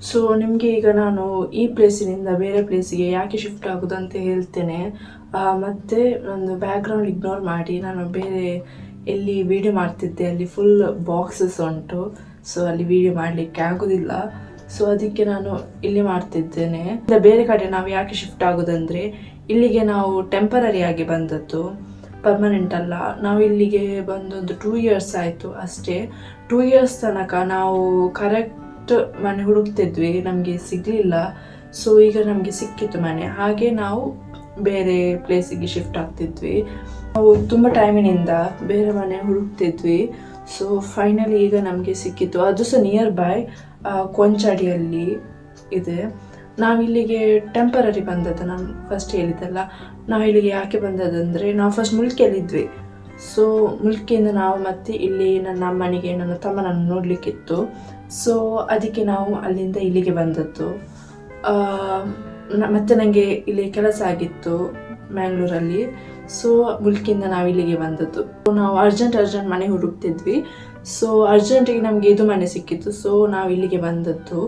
So ನಿಮಗೆ ಈಗ ನಾನು ಈ ಪ್ಲೇಸಿನಿಂದ ಬೇರೆ ಪ್ಲೇಸಿಗೆ ಯಾಕೆ ಶಿಫ್ಟ್ ಆಗೋದಂತ ಹೇಳ್ತೇನೆ. ಮತ್ತು ಒಂದು ಬ್ಯಾಕ್ಗ್ರೌಂಡ್ ಇಗ್ನೋರ್ ಮಾಡಿ, ನಾನು ಬೇರೆ ಎಲ್ಲಿ ವಿಡಿಯೋ ಮಾಡ್ತಿದ್ದೆ ಅಲ್ಲಿ ಫುಲ್ ಬಾಕ್ಸಸ್ ಉಂಟು. ಸೊ ಅಲ್ಲಿ ವಿಡಿಯೋ ಮಾಡಲಿಕ್ಕೆ ಆಗೋದಿಲ್ಲ. ಸೊ ಅದಕ್ಕೆ ನಾನು ಇಲ್ಲಿ ಮಾಡ್ತಿದ್ದೇನೆ. ಬೇರೆ ಕಡೆ ನಾವು ಯಾಕೆ ಶಿಫ್ಟ್ ಆಗೋದಂದರೆ, ಇಲ್ಲಿಗೆ ನಾವು ಟೆಂಪರರಿ ಆಗಿ ಬಂದದ್ದು, ಪರ್ಮನೆಂಟ್ ಅಲ್ಲ. ನಾವು ಇಲ್ಲಿಗೆ ಬಂದೊಂದು 2 years ಆಯಿತು ಅಷ್ಟೇ. 2 years ತನಕ ನಾವು ಕರೆಕ್ಟ್ ಮನೆ ಹುಡುಕ್ತಿದ್ವಿ, ನಮಗೆ ಸಿಗಲಿಲ್ಲ. ಸೊ ಈಗ ನಮಗೆ ಸಿಕ್ಕಿತ್ತು ಮನೆ, ಹಾಗೆ ನಾವು ಬೇರೆ ಪ್ಲೇಸಿಗೆ ಶಿಫ್ಟ್ ಆಗ್ತಿದ್ವಿ. ನಾವು ತುಂಬ ಟೈಮಿನಿಂದ ಬೇರೆ ಮನೆ ಹುಡುಕ್ತಿದ್ವಿ. ಸೊ ಫೈನಲಿ ಈಗ ನಮಗೆ ಸಿಕ್ಕಿತ್ತು. ಅದು ಸಹ ನಿಯರ್ ಬೈ ಕೊಂಚಾಡಿಯಲ್ಲಿ ಇದೆ. ನಾವಿಲ್ಲಿಗೆ ಟೆಂಪರರಿ ಬಂದದ್ದು. ನಾನು ಫಸ್ಟ್ ಹೇಳಿದ್ದಲ್ಲ, ನಾವು ಇಲ್ಲಿಗೆ ಯಾಕೆ ಬಂದದಂದರೆ, ನಾವು ಫಸ್ಟ್ ಮುಲ್ಕಿಯಲ್ಲಿದ್ವಿ. ಸೊ ಮುಲ್ಕಿಯಿಂದ ನಾವು ಮತ್ತೆ ಇಲ್ಲಿ ನನ್ನ ಅಮ್ಮನಿಗೆ ನನ್ನ ತಮ್ಮನನ್ನು ನೋಡಲಿಕ್ಕಿತ್ತು. ಸೊ ಅದಕ್ಕೆ ನಾವು ಅಲ್ಲಿಂದ ಇಲ್ಲಿಗೆ ಬಂದದ್ದು. ಮತ್ತು ನನಗೆ ಇಲ್ಲಿ ಕೆಲಸ ಆಗಿತ್ತು ಮ್ಯಾಂಗ್ಳೂರಲ್ಲಿ. ಸೊ ಮುಲ್ಕಿಯಿಂದ ನಾವು ಇಲ್ಲಿಗೆ ಬಂದದ್ದು. ನಾವು ಅರ್ಜೆಂಟ್ ಮನೆ ಹುಡುಕ್ತಿದ್ವಿ. ಸೊ ಅರ್ಜೆಂಟಿಗೆ ನಮಗೆ ಇದು ಮನೆ ಸಿಕ್ಕಿತ್ತು. ಸೊ ನಾವು ಇಲ್ಲಿಗೆ ಬಂದದ್ದು.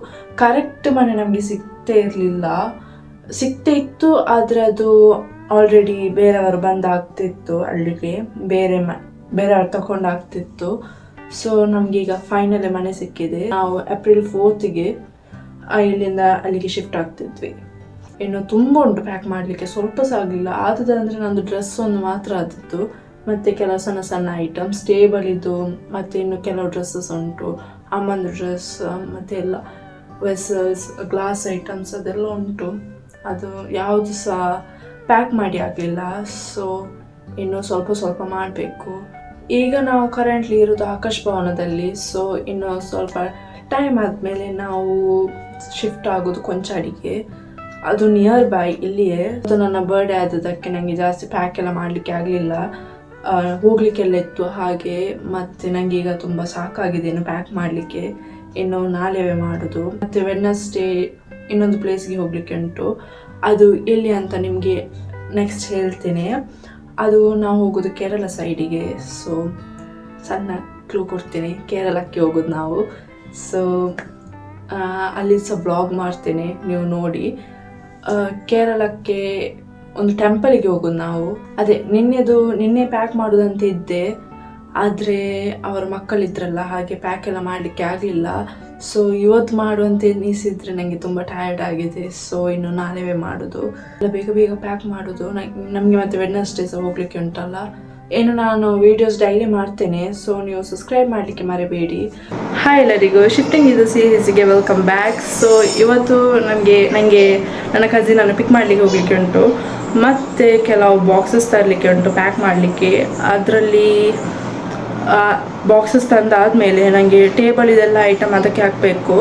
ಕರೆಕ್ಟ್ ಮನೆ ನಮಗೆ ಸಿಗ್ತೇ ಇರಲಿಲ್ಲ, ಸಿಗ್ತೇ ಇತ್ತು, ಆದರೆ ಅದು ಆಲ್ರೆಡಿ ಬೇರೆಯವರು ಬಂದಾಗ್ತಿತ್ತು ಅಲ್ಲಿಗೆ, ಬೇರೆಯವರು ತಗೊಂಡಾಗ್ತಿತ್ತು. ಸೊ ನಮಗೀಗ ಫೈನಲಿ ಮನೆ ಸಿಕ್ಕಿದೆ. ನಾವು April 4th ಇಲ್ಲಿಂದ ಅಲ್ಲಿಗೆ ಶಿಫ್ಟ್ ಆಗ್ತಿದ್ವಿ. ಇನ್ನು ತುಂಬ ಉಂಟು ಪ್ಯಾಕ್ ಮಾಡಲಿಕ್ಕೆ, ಸ್ವಲ್ಪ ಸಹ ಆಗಲಿಲ್ಲ. ಆದದಂದರೆ ನಂದು ಡ್ರೆಸ್ ಒಂದು ಮಾತ್ರ ಆದದ್ದು, ಮತ್ತು ಕೆಲವು ಸಣ್ಣ ಸಣ್ಣ ಐಟಮ್ಸ್ ಟೇಬಲ್ ಇದು, ಮತ್ತು ಇನ್ನು ಕೆಲವು ಡ್ರೆಸ್ಸಸ್ ಉಂಟು, ಅಮ್ಮಂದು ಡ್ರೆಸ್, ಮತ್ತು ಎಲ್ಲ ವೆಸಲ್ಸ್, ಗ್ಲಾಸ್ ಐಟಮ್ಸ್ ಅದೆಲ್ಲ ಉಂಟು. ಅದು ಯಾವುದು ಸಹ ಪ್ಯಾಕ್ ಮಾಡಿ ಆಗಲಿಲ್ಲ. ಸೊ ಇನ್ನು ಸ್ವಲ್ಪ ಮಾಡಬೇಕು. ಈಗ ನಾವು ಕರೆಂಟ್ಲಿ ಇರೋದು ಆಕಾಶ್ ಭವನದಲ್ಲಿ. ಸೊ ಇನ್ನು ಸ್ವಲ್ಪ ಟೈಮ್ ಆದಮೇಲೆ ನಾವು ಶಿಫ್ಟ್ ಆಗೋದು ಕೊಂಚಾಡಿಗೆ. ಅದು ನಿಯರ್ ಬೈ ಇಲ್ಲಿಯೇ. ಅದು ನನ್ನ ಬರ್ಡೇ ಆದದಕ್ಕೆ ನನಗೆ ಜಾಸ್ತಿ ಪ್ಯಾಕ್ ಎಲ್ಲ ಮಾಡಲಿಕ್ಕೆ ಆಗಲಿಲ್ಲ, ಹೋಗ್ಲಿಕ್ಕೆಲ್ಲ ಇತ್ತು ಹಾಗೆ. ಮತ್ತು ನನಗೆ ಈಗ ತುಂಬ ಸಾಕಾಗಿದೆ ಇನ್ನು ಪ್ಯಾಕ್ ಮಾಡಲಿಕ್ಕೆ. ಇನ್ನು ನಾಳೆವೇ ಮಾಡೋದು. ಮತ್ತು ವೆಡ್ನೆಸ್ಡೇ ಇನ್ನೊಂದು ಪ್ಲೇಸ್ಗೆ ಹೋಗಲಿಕ್ಕೆ ಉಂಟು. ಅದು ಎಲ್ಲಿ ಅಂತ ನಿಮಗೆ ನೆಕ್ಸ್ಟ್ ಹೇಳ್ತೇನೆ. ಅದು ನಾವು ಹೋಗೋದು ಕೇರಳ ಸೈಡಿಗೆ. ಸೊ ಸಣ್ಣ ಕ್ಲೂ ಕೊಡ್ತೇನೆ, ಕೇರಳಕ್ಕೆ ಹೋಗೋದು ನಾವು. ಸೊ ಅಲ್ಲಿ ಸಹ ಬ್ಲಾಗ್ ಮಾಡ್ತೇನೆ, ನೀವು ನೋಡಿ. ಕೇರಳಕ್ಕೆ ಒಂದು ಟೆಂಪಲಿಗೆ ಹೋಗೋದು ನಾವು. ಅದೇ ನಿನ್ನೆ ಪ್ಯಾಕ್ ಮಾಡೋದಂತ ಇದ್ದೆ, ಆದರೆ ಅವರ ಮಕ್ಕಳಿದ್ರಲ್ಲ, ಹಾಗೆ ಪ್ಯಾಕ್ ಎಲ್ಲ ಮಾಡಲಿಕ್ಕೆ ಆಗಲಿಲ್ಲ. ಸೊ ಇವತ್ತು ಮಾಡುವಂತ ಎನಿಸಿದರೆ ನನಗೆ ತುಂಬ ಟಯರ್ಡ್ ಆಗಿದೆ. ಸೊ ಇನ್ನು ನಾಳೆವೇ ಮಾಡೋದು. ಎಲ್ಲ ಬೇಗ ಪ್ಯಾಕ್ ಮಾಡೋದು. ನಮಗೆ ಮತ್ತೆ ವೆಡ್ನೆಸ್ಡೇ ಸಹ ಹೋಗಲಿಕ್ಕೆ ಉಂಟಲ್ಲ. ಏನು ನಾನು ವೀಡಿಯೋಸ್ ಡೈಲಿ ಮಾಡ್ತೇನೆ. ಸೊ ನೀವು ಸಬ್ಸ್ಕ್ರೈಬ್ ಮಾಡಲಿಕ್ಕೆ ಮರಿಬೇಡಿ. ಹಾಯ್ ಎಲ್ಲರಿಗೂ, ಶಿಫ್ಟಿಂಗ್ ಇದು ಸೀರೀಸಿಗೆ ವೆಲ್ಕಮ್ ಬ್ಯಾಕ್. ಸೊ ಇವತ್ತು ನನಗೆ ನನ್ನ ಕಸಿನನ್ನು ಪಿಕ್ ಮಾಡಲಿಕ್ಕೆ ಹೋಗಲಿಕ್ಕೆ ಉಂಟು, ಮತ್ತು ಕೆಲವು ಬಾಕ್ಸಸ್ ತರಲಿಕ್ಕೆ ಉಂಟು ಪ್ಯಾಕ್ ಮಾಡಲಿಕ್ಕೆ. ಅದರಲ್ಲಿ ಬಾಕ್ಸಸ್ ತಂದಾದಮೇಲೆ ನನಗೆ ಟೇಬಲ್ ಇದೆಲ್ಲ ಐಟಮ್ ಅದಕ್ಕೆ ಹಾಕಬೇಕು.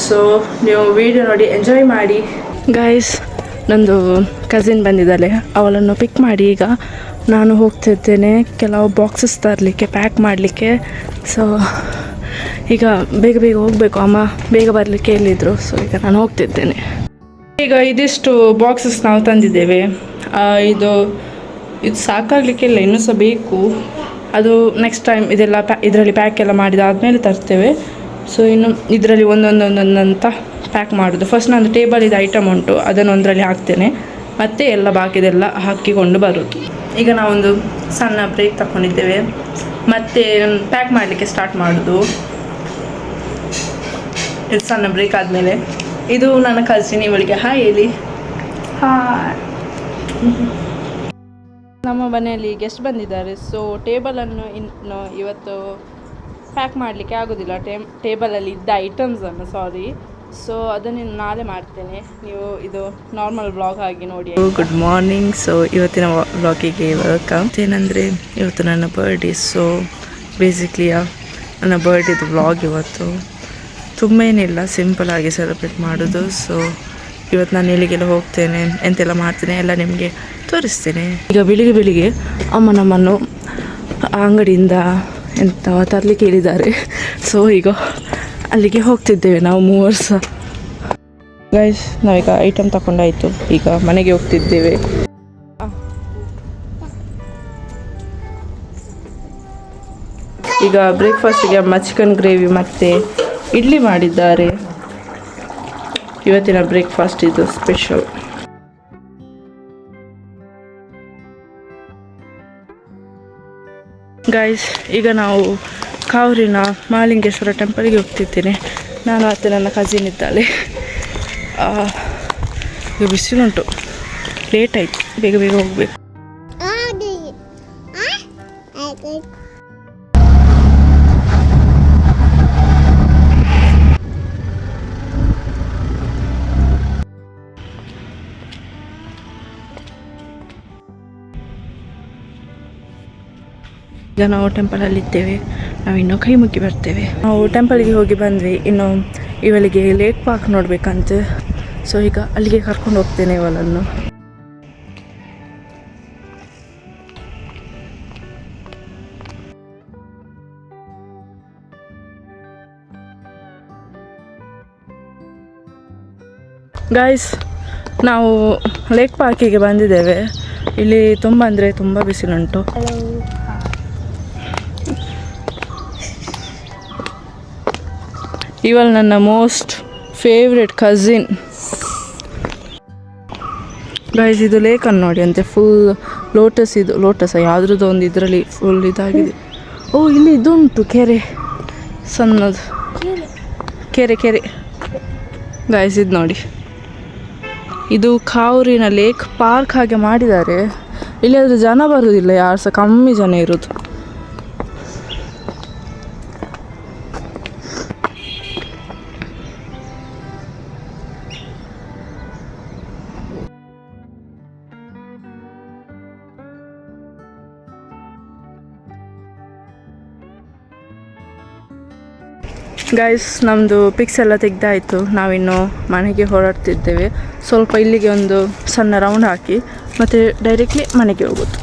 ಸೊ ನೀವು ವಿಡಿಯೋ ನೋಡಿ ಎಂಜಾಯ್ ಮಾಡಿ ಗೈಸ್. ನಂದು ಕಸಿನ್ ಬಂದಿದ್ದಾಳೆ, ಅವಳನ್ನು ಪಿಕ್ ಮಾಡಿ ಈಗ ನಾನು ಹೋಗ್ತಿದ್ದೇನೆ ಕೆಲವು ಬಾಕ್ಸಸ್ ತರಲಿಕ್ಕೆ, ಪ್ಯಾಕ್ ಮಾಡಲಿಕ್ಕೆ. ಸೊ ಈಗ ಬೇಗ ಹೋಗಬೇಕು, ಅಮ್ಮ ಬೇಗ ಬರಲಿಕ್ಕೆ ಹೇಳಿದರು. ಸೊ ಈಗ ನಾನು ಹೋಗ್ತಿದ್ದೇನೆ. ಈಗ ಇದಿಷ್ಟು ಬಾಕ್ಸಸ್ ನಾವು ತಂದಿದ್ದೇವೆ. ಇದು ಸಾಕಾಗಲಿಕ್ಕಿಲ್ಲ, ಇನ್ನೂ ಸಹ ಬೇಕು. ಅದು ನೆಕ್ಸ್ಟ್ ಟೈಮ್ ಇದರಲ್ಲಿ ಪ್ಯಾಕ್ ಎಲ್ಲ ಮಾಡಿದಾದಮೇಲೆ ತರ್ತೇವೆ. ಸೊ ಇನ್ನು ಇದರಲ್ಲಿ ಒಂದೊಂದಂತ ಪ್ಯಾಕ್ ಮಾಡೋದು. ಫಸ್ಟ್ ನಾನು ಟೇಬಲ್ ಇದು ಐಟಮ್ ಉಂಟು, ಅದನ್ನು ಒಂದರಲ್ಲಿ ಹಾಕ್ತೇನೆ, ಮತ್ತು ಎಲ್ಲ ಬಾಕಿದೆಲ್ಲ ಹಾಕಿಕೊಂಡು ಬರೋದು. ಈಗ ನಾವೊಂದು ಸಣ್ಣ ಬ್ರೇಕ್ ತಗೊಂಡಿದ್ದೇವೆ, ಮತ್ತು ಪ್ಯಾಕ್ ಮಾಡಲಿಕ್ಕೆ ಸ್ಟಾರ್ಟ್ ಮಾಡೋದು. ಇದು ಸಣ್ಣ ಬ್ರೇಕ್ ಆದಮೇಲೆ ಇದು ನನ್ನ ಕಸಿನ್, ಇವಳಿಗೆ ಹಾಯ್ ಹೇಳಿ. ಹಾಯ್. ನಮ್ಮ ಮನೆಯಲ್ಲಿ ಗೆಸ್ಟ್ ಬಂದಿದ್ದಾರೆ. ಸೊ ಟೇಬಲನ್ನು ಇನ್ನು ಇವತ್ತು ಪ್ಯಾಕ್ ಮಾಡಲಿಕ್ಕೆ ಆಗೋದಿಲ್ಲ, ಟೇಬಲಲ್ಲಿ ಇದ್ದ ಐಟಮ್ಸನ್ನು, ಸಾರಿ. ಸೊ ಅದನ್ನು ನಾಳೆ ಮಾಡ್ತೇನೆ. ನೀವು ಇದು ನಾರ್ಮಲ್ ವ್ಲಾಗ್ ಆಗಿ ನೋಡಿ. Good morning. ಸೊ ಇವತ್ತಿನ ವ್ಲಾಗಿಗೆ ವೆಲ್ಕಮ್. ಏನಂದರೆ ಇವತ್ತು ನನ್ನ ಬರ್ಡೇ. ಸೊ ಬೇಸಿಕ್ಲಿ ನನ್ನ ಬರ್ಡೇದು ವ್ಲಾಗ್ ಇವತ್ತು. ತುಂಬ ಏನಿಲ್ಲ, ಸಿಂಪಲಾಗಿ ಸೆಲೆಬ್ರೇಟ್ ಮಾಡೋದು. ಸೊ ಇವತ್ತು ನಾನು ಎಲ್ಲಿಗೆಲ್ಲ ಹೋಗ್ತೇನೆ, ಎಂತೆಲ್ಲ ಮಾಡ್ತೇನೆ ಎಲ್ಲ ನಿಮಗೆ ತೋರಿಸ್ತೇನೆ. ಈಗ ಬೆಳಿಗ್ಗೆ ಅಮ್ಮ ನಮ್ಮನ್ನು ಅಂಗಡಿಯಿಂದ ಎಂತ ತರಲಿಕ್ಕೆ ಹೇಳಿದ್ದಾರೆ. ಸೊ ಈಗ ಅಲ್ಲಿಗೆ ಹೋಗ್ತಿದ್ದೇವೆ ನಾವು 3 ಸಹ. ಗೈಸ್, ನಾವೀಗ ಐಟಮ್ ತಗೊಂಡಾಯಿತು, ಈಗ ಮನೆಗೆ ಹೋಗ್ತಿದ್ದೇವೆ. ಈಗ ಬ್ರೇಕ್ಫಾಸ್ಟಿಗೆ ಅಮ್ಮ ಚಿಕನ್ ಗ್ರೇವಿ ಮತ್ತು ಇಡ್ಲಿ ಮಾಡಿದ್ದಾರೆ. ಇವತ್ತಿನ ಬ್ರೇಕ್ಫಾಸ್ಟ್ ಇದು ಸ್ಪೆಷಲ್. ಗೈಸ್, ಈಗ ನಾವು ಕಾವೂರಿನ ಮಹಾಲಿಂಗೇಶ್ವರ ಟೆಂಪಲ್ಗೆ ಹೋಗ್ತಿದ್ದೇನೆ. ನಾನು ಮತ್ತು ನನ್ನ ಕಸಿನ್ ಇದ್ದಾಳೆ. ಈಗ ಬಿಸಿಲುಂಟು, ಲೇಟ್ ಆಯಿತು, ಬೇಗ ಬೇಗ ಹೋಗಬೇಕು. ಈಗ ನಾವು ಟೆಂಪಲಲ್ಲಿದ್ದೇವೆ. ನಾವಿನ್ನೂ ಕೈ ಮುಗಿ ಬರ್ತೇವೆ. ನಾವು ಟೆಂಪಲ್ಗೆ ಹೋಗಿ ಬಂದ್ವಿ. ಇನ್ನು ಇವಳಿಗೆ ಲೇಕ್ ಪಾರ್ಕ್ ನೋಡ್ಬೇಕಂತೆ. ಸೊ ಈಗ ಅಲ್ಲಿಗೆ ಕರ್ಕೊಂಡು ಹೋಗ್ತೇನೆ ಇವಳನ್ನು. ಗಾಯ್ಸ್, ನಾವು ಲೇಕ್ ಪಾರ್ಕಿಗೆ ಬಂದಿದ್ದೇವೆ. ಇಲ್ಲಿ ತುಂಬ ಅಂದರೆ ತುಂಬ ಬಿಸಿಲುಂಟು. ಇವಳು ನನ್ನ ಮೋಸ್ಟ್ ಫೇವ್ರೆಟ್ ಕಸಿನ್. ಗೈಸ್, ಇದು ಲೇಕನ್ನು ನೋಡಿ ಅಂತೆ, ಫುಲ್ ಲೋಟಸ್. ಇದು ಲೋಟಸ್ ಯಾವುದ್ರದ್ದು ಒಂದು ಇದರಲ್ಲಿ ಫುಲ್ ಇದಾಗಿದೆ. ಓ, ಇಲ್ಲಿ ಇದುಂಟು ಕೆರೆ, ಸಣ್ಣದು ಕೆರೆ. ಗೈಸ್, ಇದು ನೋಡಿ, ಇದು ಕಾವೂರಿನ ಲೇಕ್ ಪಾರ್ಕ್ ಹಾಗೆ ಮಾಡಿದ್ದಾರೆ. ಇಲ್ಲಿ ಆದರೆ ಜನ ಬರುವುದಿಲ್ಲ, ಯಾರು ಸಹ ಕಮ್ಮಿ ಜನ ಇರೋದು. ಗೈಸ್, ನಮ್ಮದು ಪಿಕ್ಸ್ ಎಲ್ಲ ತೆಗೆದಾಯಿತು. ನಾವಿನ್ನು ಮನೆಗೆ ಹೊರಡ್ತಿದ್ದೇವೆ. ಸ್ವಲ್ಪ ಇಲ್ಲಿಗೆ ಒಂದು ಸಣ್ಣ ರೌಂಡ್ ಹಾಕಿ ಮತ್ತು ಡೈರೆಕ್ಟ್ಲಿ ಮನೆಗೆ ಹೋಗೋದು.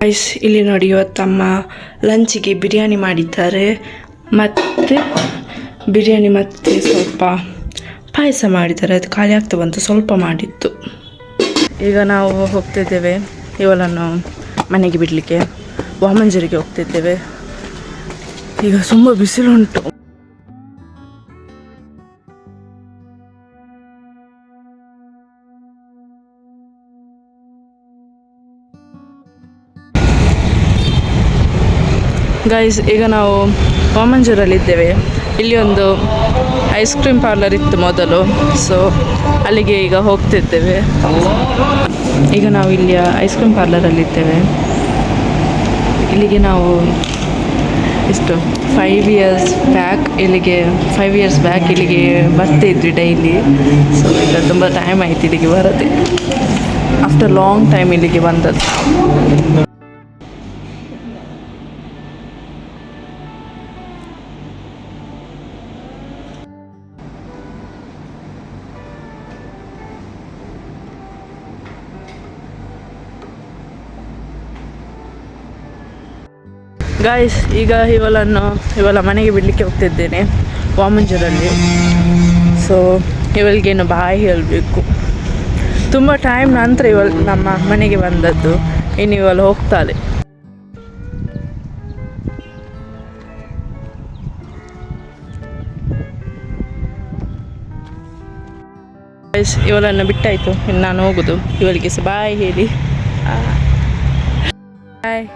ಗೈಸ್, ಇಲ್ಲಿ ನೋಡಿ, ಇವತ್ತಮ್ಮ ಲಂಚಿಗೆ ಬಿರಿಯಾನಿ ಮಾಡಿದ್ದಾರೆ. ಮತ್ತು ಬಿರಿಯಾನಿ ಮತ್ತು ಸ್ವಲ್ಪ ಪಾಯಸ ಮಾಡಿದ್ದಾರೆ. ಅದು ಖಾಲಿ ಆಗ್ತಾ ಬಂತು, ಸ್ವಲ್ಪ ಮಾಡಿತ್ತು. ಈಗ ನಾವು ಹೋಗ್ತಿದ್ದೇವೆ ಇವಳನ್ನು ಮನೆಗೆ ಬಿಡಲಿಕ್ಕೆ. ವಾಮಂಜರಿಗೆ ಹೋಗ್ತಿದ್ದೇವೆ. ಈಗ ತುಂಬ ಬಿಸಿಲುಂಟು. ಗೈಸ್, ಈಗ ನಾವು ವಾಮಂಜೂರಲ್ಲಿದ್ದೇವೆ. ಇಲ್ಲಿ ಒಂದು ಐಸ್ ಕ್ರೀಮ್ ಪಾರ್ಲರ್ ಇತ್ತು ಮೊದಲು. ಸೊ ಅಲ್ಲಿಗೆ ಈಗ ಹೋಗ್ತಿದ್ದೇವೆ. ಈಗ ನಾವು ಇಲ್ಲಿಯ ಐಸ್ ಕ್ರೀಮ್ ಪಾರ್ಲರಲ್ಲಿದ್ದೇವೆ. ಇಲ್ಲಿಗೆ ನಾವು ಎಷ್ಟು 5 ಇಯರ್ಸ್ ಬ್ಯಾಕ್ ಇಲ್ಲಿಗೆ ಬರ್ತಿದ್ವಿ ಡೈಲಿ. ಸೊ ಈಗ ತುಂಬ ಟೈಮ್ ಆಯ್ತು ಇಲ್ಲಿಗೆ ಬರೋದೆ. ಆಫ್ಟರ್ ಲಾಂಗ್ ಟೈಮ್ ಇಲ್ಲಿಗೆ ಬಂದದ್ದು. ಗಾಯ್ಸ್, ಈಗ ಇವಳ ಮನೆಗೆ ಬಿಡಲಿಕ್ಕೆ ಹೋಗ್ತಿದ್ದೇನೆ ವಾಮಂಜೂರಲ್ಲಿ. ಸೊ ಇವಳಿಗೇನು ಬಾಯ್ ಹೇಳಬೇಕು. ತುಂಬ ಟೈಮ್ ನಂತರ ನಮ್ಮ ಮನೆಗೆ ಬಂದದ್ದು. ಇನ್ನು ಇವಳು ಹೋಗ್ತಾಳೆ. ಗೈಸ್, ಇವಳನ್ನು ಬಿಟ್ಟಾಯಿತು. ಇನ್ನು ನಾನು ಹೋಗೋದು. ಇವಳಿಗೆ ಸಹ ಬಾಯ್ ಹೇಳಿ. ಬಾಯ್.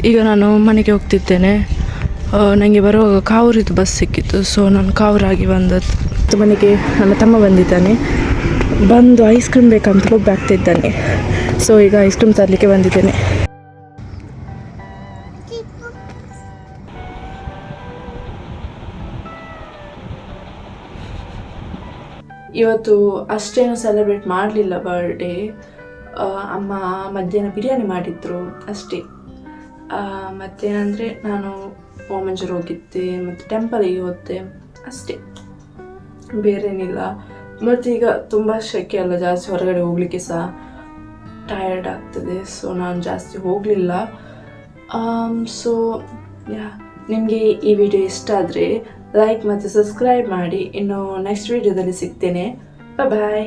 ಈಗ ನಾನು ಮನೆಗೆ ಹೋಗ್ತಿದ್ದೇನೆ. ನನಗೆ ಬರುವಾಗ ಕಾವೂರಿದ್ದು ಬಸ್ ಸಿಕ್ಕಿತ್ತು. ಸೊ ನಾನು ಕಾವೂರಾಗಿ ಬಂದದ್ದು ಮನೆಗೆ. ನನ್ನ ತಮ್ಮ ಬಂದಿದ್ದಾನೆ, ಬಂದು ಐಸ್ ಕ್ರೀಮ್ ಬೇಕಂತ ಒಬ್ಬ ಆಗ್ತಿದ್ದಾನೆ. ಸೊ ಈಗ ಐಸ್ ಕ್ರೀಮ್ ತರಲಿಕ್ಕೆ ಬಂದಿದ್ದೇನೆ. ಇವತ್ತು ಅಷ್ಟೇನು ಸೆಲೆಬ್ರೇಟ್ ಮಾಡಲಿಲ್ಲ ಬರ್ಡೇ. ಅಮ್ಮ ಮಧ್ಯಾಹ್ನ ಬಿರಿಯಾನಿ ಮಾಡಿದ್ರು ಅಷ್ಟೇ. ಮತ್ತೇನಂದರೆ ನಾನು ಓಮಂಜೂರು ಹೋಗಿದ್ದೆ ಮತ್ತು ಟೆಂಪಲಿಗೆ ಹೋದೆ ಅಷ್ಟೇ, ಬೇರೇನಿಲ್ಲ. ಮತ್ತು ಈಗ ತುಂಬ ಸೆಕೆ ಅಲ್ಲ, ಜಾಸ್ತಿ ಹೊರಗಡೆ ಹೋಗಲಿಕ್ಕೆ ಸಹ ಟಯರ್ಡ್ ಆಗ್ತದೆ. ಸೊ ನಾನು ಜಾಸ್ತಿ ಹೋಗಲಿಲ್ಲ. ಸೊ ನಿಮಗೆ ಈ ವಿಡಿಯೋ ಇಷ್ಟ ಆದರೆ ಲೈಕ್ ಮತ್ತು ಸಬ್ಸ್ಕ್ರೈಬ್ ಮಾಡಿ. ಇನ್ನು ನೆಕ್ಸ್ಟ್ ವಿಡಿಯೋದಲ್ಲಿ ಸಿಗ್ತೇನೆ. ಬಾಯ್.